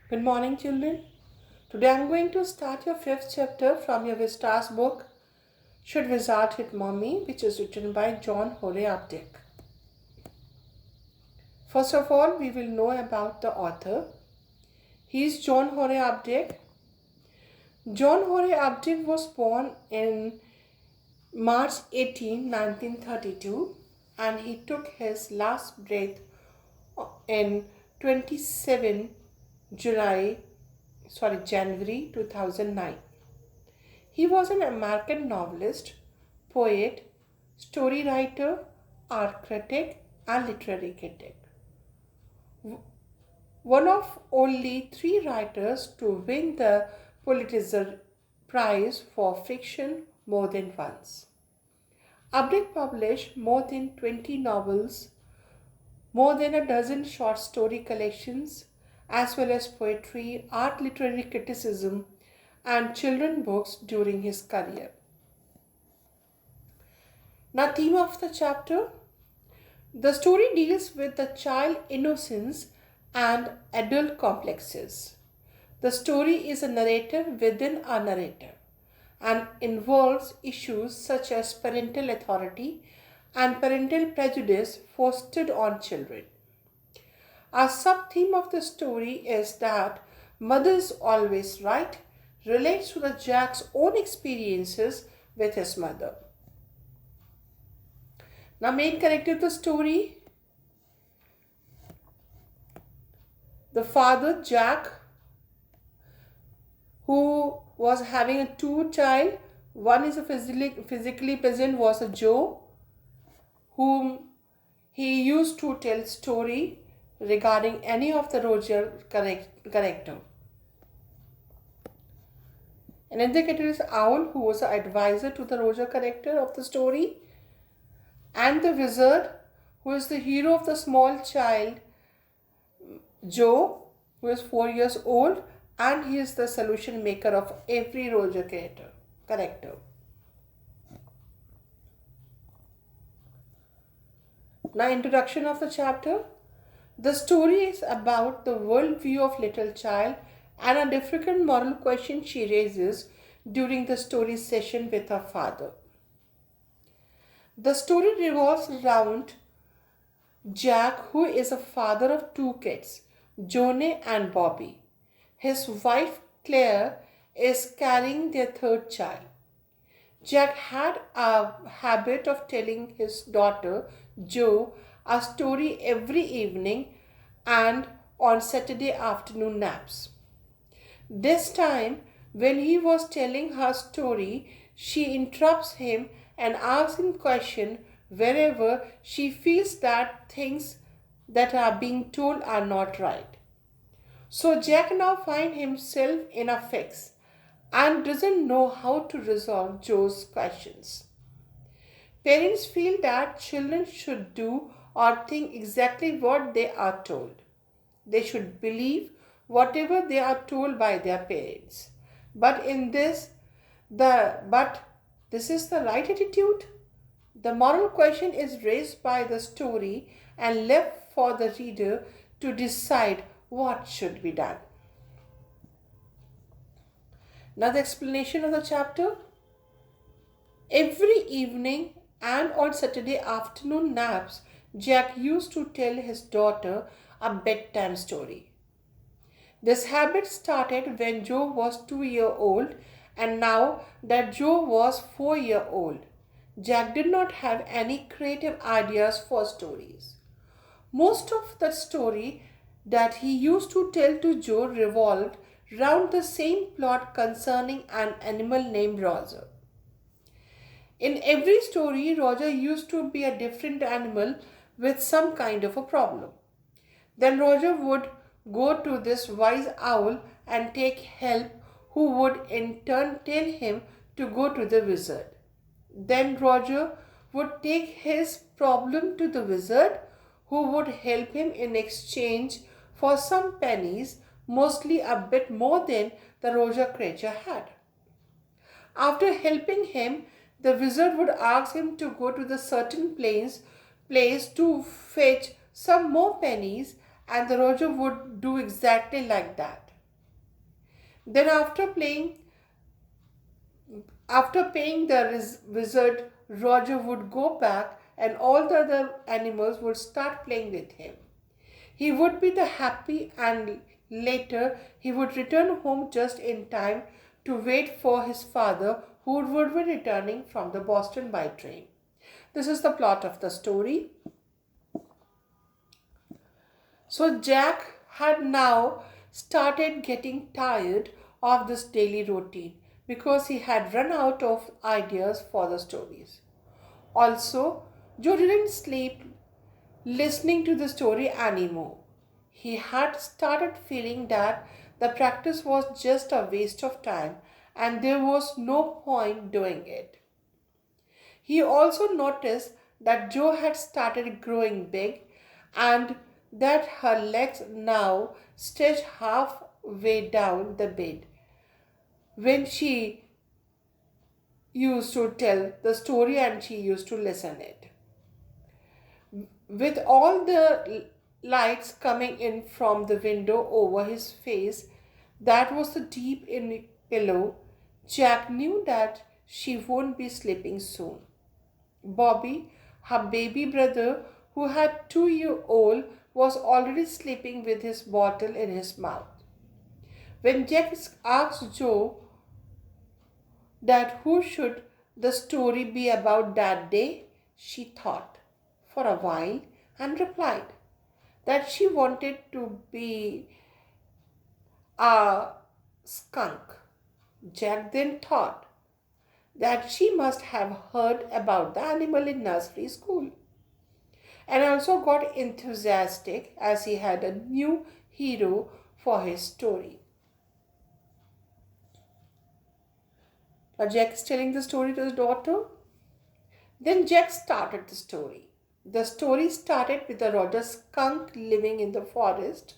Good morning, children. Today I'm going to start your fifth chapter from your Vistas book, Should Wizard Hit Mommy, which is written by John Horay Updike. First of all, we will know about the author. He is John Horay Updike. John Horay Updike was born in March 18, 1932, and he took his last breath in 27 July, January 2009. He was an American novelist, poet, story writer, art critic, and literary critic. One of only three writers to win the Pulitzer Prize for fiction more than once. Updike published more than 20 novels, more than a dozen short story collections, as well as poetry, art, literary criticism, and children books during his career. Now, theme of the chapter: the story deals with the child innocence and adult complexes. The story is a narrative within a narrative and involves issues such as parental authority and parental prejudice fostered on children. A sub theme of the story is that mother is always right, relates to the Jack's own experiences with his mother. Now, main character of the story: the father Jack, who was having a two child. One is a physically present was a Joe, whom he used to tell story regarding any of the Roger character. Another character is Owl, who was an advisor to the Roger character of the story, and the wizard, who is the hero of the small child Joe, who is 4 years old, and he is the solution maker of every Roger character. Now, introduction of the chapter. The story is about the worldview of little child and a difficult moral question she raises during the story session with her father. The story revolves around Jack, who is a father of two kids, Jonah and Bobby. His wife Claire is carrying their third child. Jack had a habit of telling his daughter Jo a story every evening and on Saturday afternoon naps. This time, when he was telling her story, she interrupts him and asks him question wherever she feels that things that are being told are not right. So Jack now finds himself in a fix and doesn't know how to resolve Joe's questions. Parents feel that children should do or think exactly what they are told. They should believe whatever they are told by their parents. But but this is the right attitude? The moral question is raised by the story and left for the reader to decide what should be done. Now, the explanation of the chapter. Every evening and on Saturday afternoon naps, Jack used to tell his daughter a bedtime story. This habit started when Joe was 2 years old, and now that Joe was 4 years old, Jack did not have any creative ideas for stories. Most of the story that he used to tell to Joe revolved round the same plot concerning an animal named Roger. In every story, Roger used to be a different animal with some kind of a problem. Then Roger would go to this wise owl and take help, who would in turn tell him to go to the wizard. Then Roger would take his problem to the wizard, who would help him in exchange for some pennies, mostly a bit more than the Roger creature had. After helping him, the wizard would ask him to go to the certain place to fetch some more pennies, and the Roger would do exactly like that. Then after paying the wizard, Roger would go back and all the other animals would start playing with him. He would be the happy and later he would return home just in time to wait for his father who would be returning from the Boston by train. This is the plot of the story. So Jack had now started getting tired of this daily routine because he had run out of ideas for the stories. Also, Joe didn't sleep listening to the story anymore. He had started feeling that the practice was just a waste of time and there was no point doing it. He also noticed that Joe had started growing big and that her legs now stretched halfway down the bed when she used to tell the story and she used to listen it. With all the lights coming in from the window over his face, that was the deep in pillow, Jack knew that she won't be sleeping soon. Bobby, her baby brother, who had 2 year old, was already sleeping with his bottle in his mouth. When Jack asked Joe that who should the story be about that day, she thought for a while and replied that she wanted to be a skunk. Jack then thought that she must have heard about the animal in nursery school and also got enthusiastic as he had a new hero for his story. Now Jack is telling the story to his daughter. Then Jack started the story. The story started with the Roger skunk living in the forest.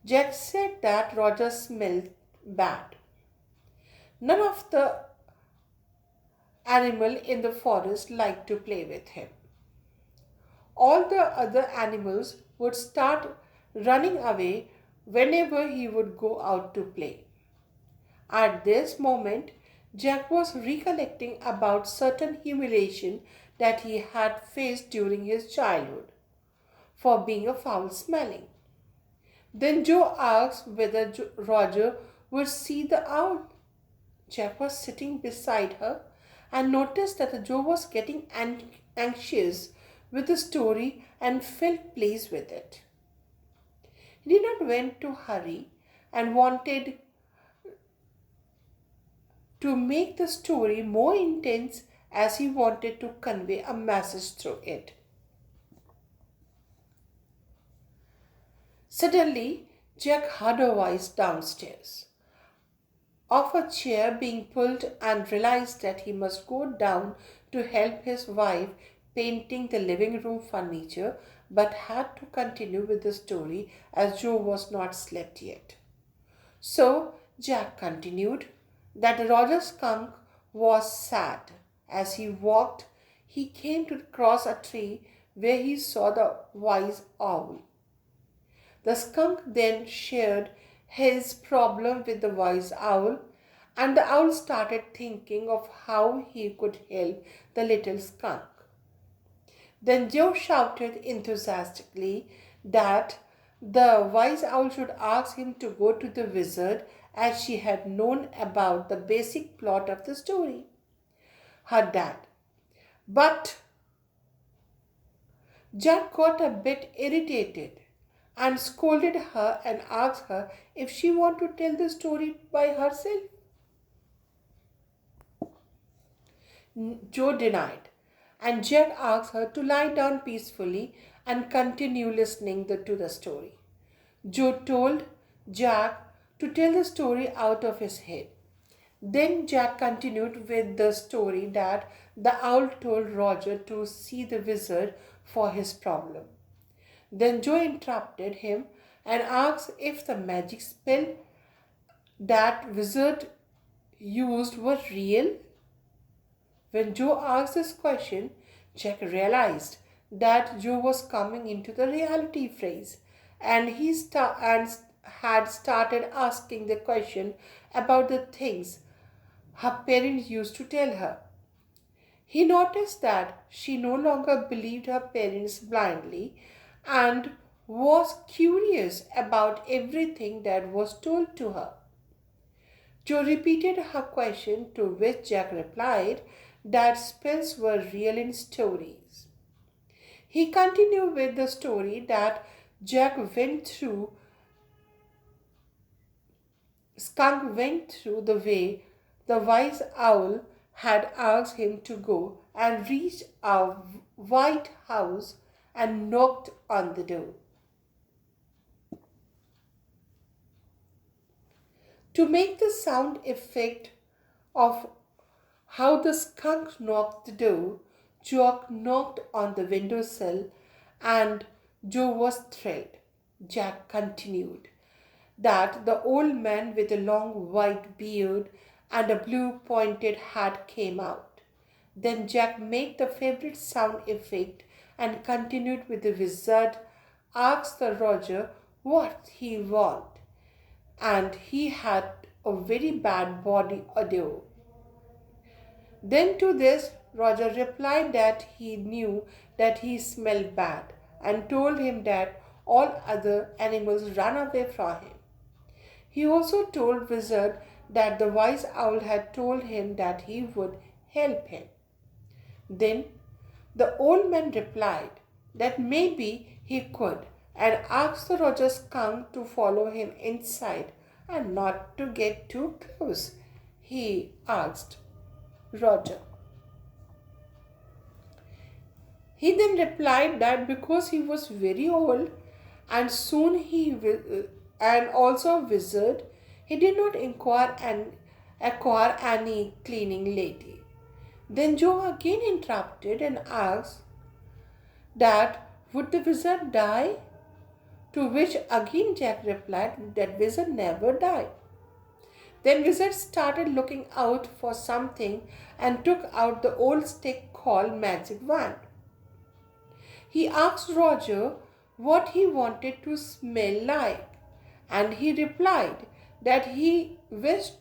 Jack said that Roger smelled bad. None of the animal in the forest liked to play with him. All the other animals would start running away whenever he would go out to play. At this moment, Jack was recollecting about certain humiliation that he had faced during his childhood for being a foul smelling. Then Joe asked whether Roger would see the owl. Jack was sitting beside her and noticed that Joe was getting anxious with the story and felt pleased with it. He did not want to hurry and wanted to make the story more intense as he wanted to convey a message through it. Suddenly, Jack heard a voice downstairs of a chair being pulled and realized that he must go down to help his wife painting the living room furniture but had to continue with the story as Joe was not slept yet. So Jack continued that Roger Skunk was sad. As he walked, he came to cross a tree where he saw the wise owl. The skunk then shared his problem with the wise owl, and the owl started thinking of how he could help the little skunk. Then Joe shouted enthusiastically that the wise owl should ask him to go to the wizard as she had known about the basic plot of the story. Her dad. But Jack got a bit irritated and scolded her and asked her if she wanted to tell the story by herself. Joe denied, and Jack asked her to lie down peacefully and continue listening to the story. Joe told Jack to tell the story out of his head. Then Jack continued with the story that the owl told Roger to see the wizard for his problem. Then Joe interrupted him and asked if the magic spell that wizard used were real. When Joe asked this question, Jack realized that Joe was coming into the reality phase and had started asking the question about the things her parents used to tell her. He noticed that she no longer believed her parents blindly and was curious about everything that was told to her. Jo repeated her question, to which Jack replied that spells were real in stories. He continued with the story that Jack went through, Skunk went through the way the wise owl had asked him to go and reached a white house and knocked on the door. To make the sound effect of how the skunk knocked the door, Jock knocked on the windowsill and Jo was thrilled. Jack continued that the old man with a long white beard and a blue pointed hat came out. Then Jack made the favorite sound effect and continued with the wizard asked the Roger what he wanted, and he had a very bad body odor. Then to this, Roger replied that he knew that he smelled bad and told him that all other animals ran away from him. He also told Wizard that the wise owl had told him that he would help him. Then the old man replied that maybe he could and asked the Roger skunk to follow him inside and not to get too close. He asked Roger. He then replied that because he was very old and soon and also a wizard, he did not acquire any cleaning lady. Then Joe again interrupted and asked that would the wizard die? To which again Jack replied that wizard never died. Then Wizard started looking out for something and took out the old stick called Magic Wand. He asked Roger what he wanted to smell like, and he replied that he wished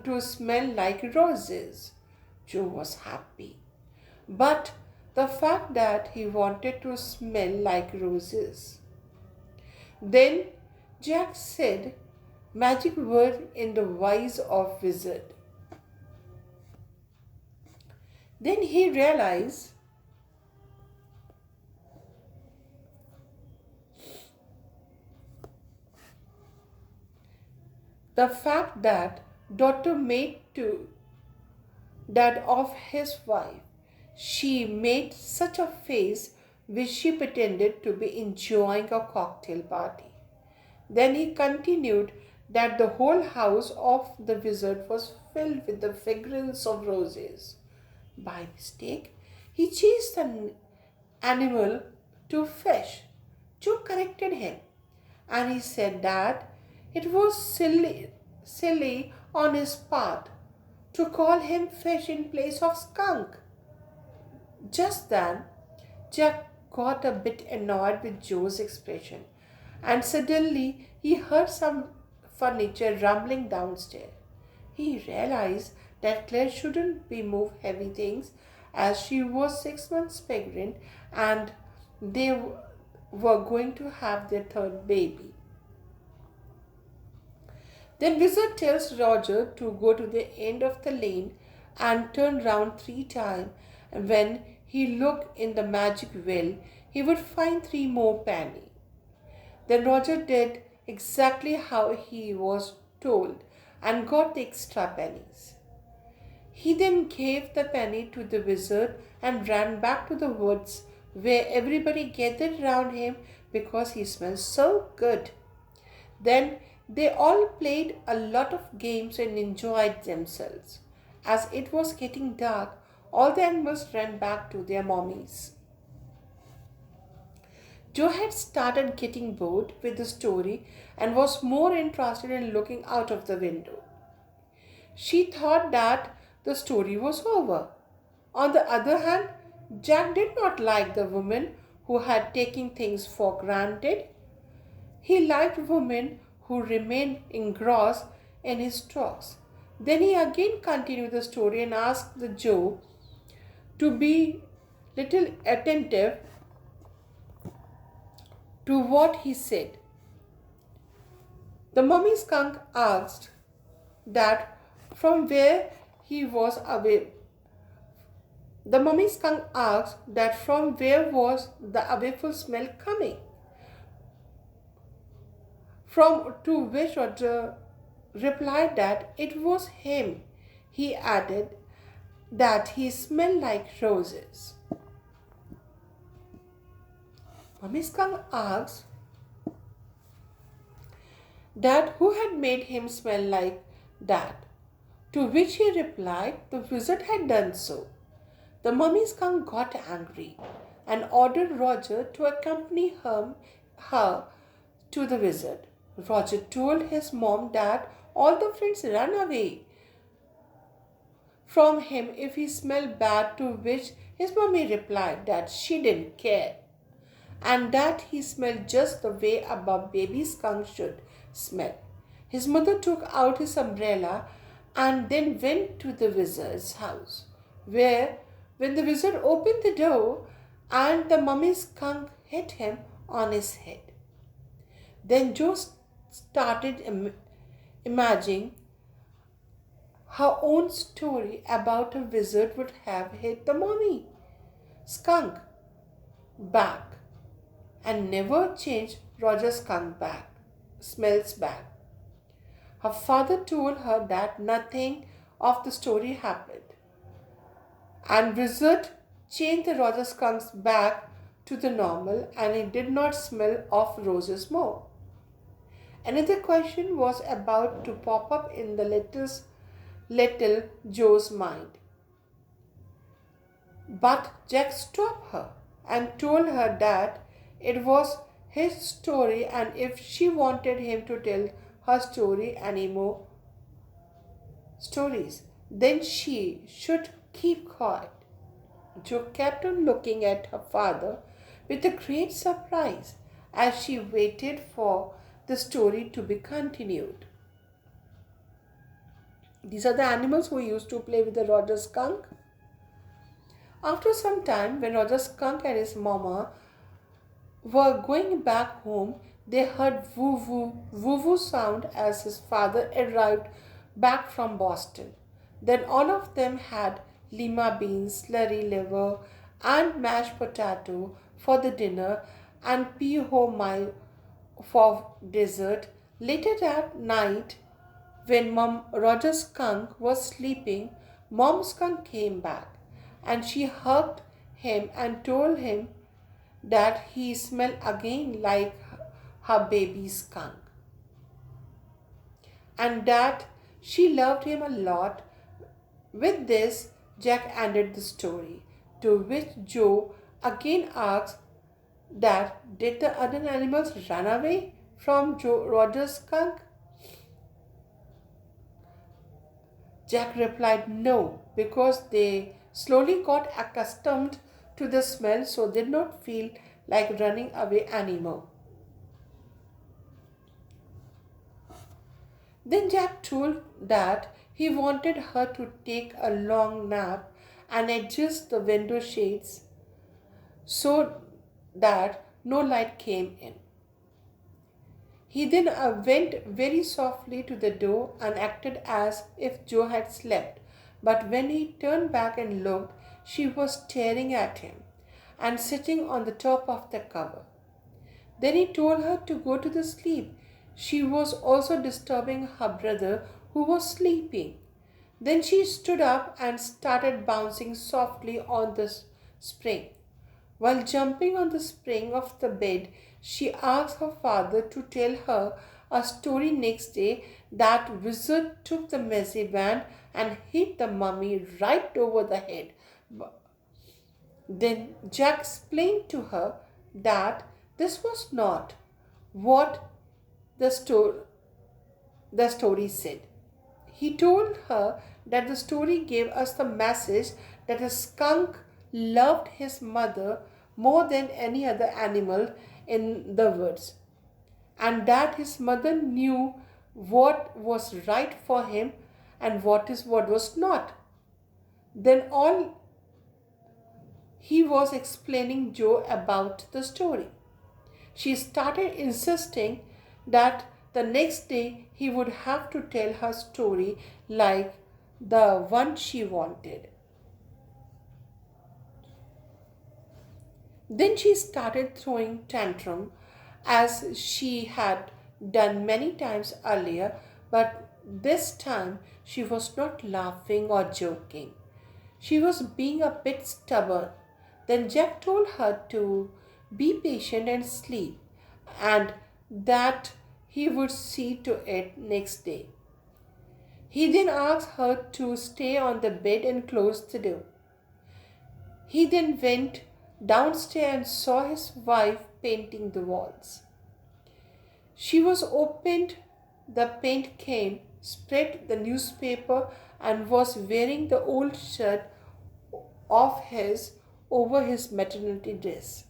to smell like roses. Joe was happy. But the fact that he wanted to smell like roses. Then Jack said magic word in the voice of wizard. Then he realized the fact that daughter made to that of his wife. She made such a face which she pretended to be enjoying a cocktail party. Then he continued that the whole house of the wizard was filled with the fragrance of roses. By mistake, he chased an animal to fish. Joe corrected him, and he said that it was silly on his part to call him fish in place of skunk. Just then, Jack got a bit annoyed with Joe's expression, and suddenly he heard some furniture rumbling downstairs. He realized that Claire shouldn't be move heavy things as she was 6 months pregnant and they were going to have their third baby. Then Wizard tells Roger to go to the end of the lane and turn round 3 times. And when he looked in the magic well, he would find 3 more pennies. Then Roger did exactly how he was told and got the extra pennies. He then gave the penny to the wizard and ran back to the woods where everybody gathered round him because he smelled so good. Then they all played a lot of games and enjoyed themselves. As it was getting dark, all the animals ran back to their mommies. Joe had started getting bored with the story and was more interested in looking out of the window. She thought that the story was over. On the other hand, Jack did not like the woman who had taken things for granted. He liked women who remained engrossed in his talks. Then he again continued the story and asked the Joe to be little attentive to what he said. The mummy skunk asked that from where he was away. The mummy skunk asked that from where was the awful smell coming. From to which Roger replied that it was him. He added that he smelled like roses. Mummy skunk asked that who had made him smell like that, to which he replied the wizard had done so. The mummy skunk got angry and ordered Roger to accompany her to the wizard. Roger told his mom that all the friends ran away from him if he smelled bad, to which his mummy replied that she didn't care and that he smelled just the way a baby skunk should smell. His mother took out his umbrella and then went to the wizard's house, where when the wizard opened the door and the mummy skunk hit him on his head. Then Joe started imagining her own story about a wizard would have hit the mummy skunk back and never changed Roger skunk back smells back. Her father told her that nothing of the story happened, and wizard changed the Roger skunk's back to the normal, and he did not smell of roses more. Another question was about to pop up in the little Joe's mind. But Jack stopped her and told her that it was his story, and if she wanted him to tell her story any more stories, then she should keep quiet. Jo kept on looking at her father with a great surprise as she waited for the story to be continued. These are the animals who used to play with the Roger skunk. After some time, when Roger skunk and his mama were going back home, they heard woo-woo sound as his father arrived back from Boston. Then all of them had lima beans, slurry liver, and mashed potato for the dinner, and pea ho mai for dessert. Later that night, when Roger skunk was sleeping, Mom skunk came back, and she hugged him and told him that he smelled again like her baby skunk, and that she loved him a lot. With this, Jack ended the story, to which Joe again asked that did the other animals run away from Roger's skunk? Jack replied no, because they slowly got accustomed to the smell, so did not feel like running away anymore. Then Jack told that he wanted her to take a long nap and adjust the window shades so that no light came in. He then went very softly to the door and acted as if Joe had slept. But when he turned back and looked, she was staring at him and sitting on the top of the cover. Then he told her to go to the sleep. She was also disturbing her brother who was sleeping. Then she stood up and started bouncing softly on the spring. While jumping on the spring of the bed, she asked her father to tell her a story next day that wizard took the messy wand and hit the mummy right over the head. Then Jack explained to her that this was not what the story said. He told her that the story gave us the message that a skunk loved his mother more than any other animal in the woods, and that his mother knew what was right for him and what was not. Then all he was explaining Joe about the story. She started insisting that the next day he would have to tell her story like the one she wanted. Then she started throwing tantrum as she had done many times earlier, but this time she was not laughing or joking. She was being a bit stubborn. Then Jack told her to be patient and sleep, and that he would see to it next day. He then asked her to stay on the bed and close the door. He then went downstairs and saw his wife painting the walls. She was opened the paint can, spread the newspaper, and was wearing the old shirt of his over his maternity dress.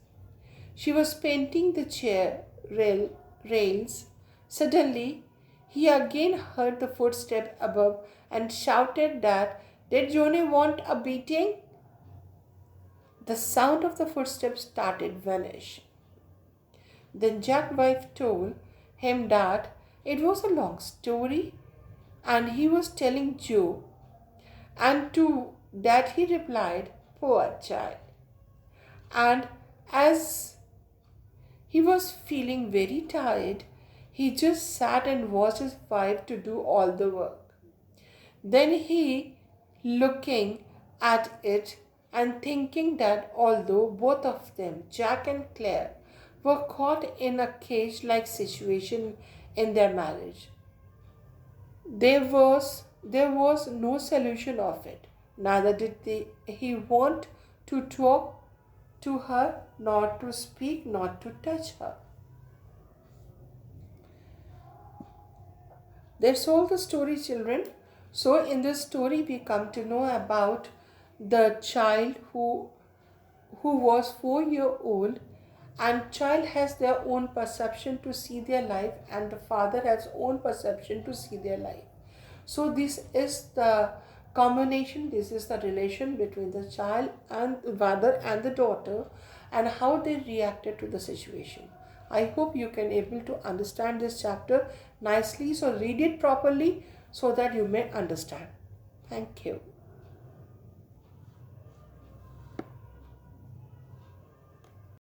She was painting the chair rails. Suddenly, he again heard the footstep above and shouted that, "Did Johnny want a beating?" The sound of the footsteps started vanish. Then Jack's wife told him that it was a long story and he was telling Joe, and to that he replied, "Poor child." And as he was feeling very tired, he just sat and watched his wife to do all the work. Then he, looking at it and thinking that although both of them, Jack and Claire, were caught in a cage-like situation in their marriage, there was no solution of it. Neither did he want to talk to her, nor to speak, nor to touch her. That's all the story, children. So in this story we come to know about the child who was 4 years old, and child has their own perception to see their life, and the father has own perception to see their life. So this is the combination, this is the relation between the child and the mother and the daughter, and how they reacted to the situation. I hope you can able to understand this chapter nicely, so read it properly so that you may understand. Thank you.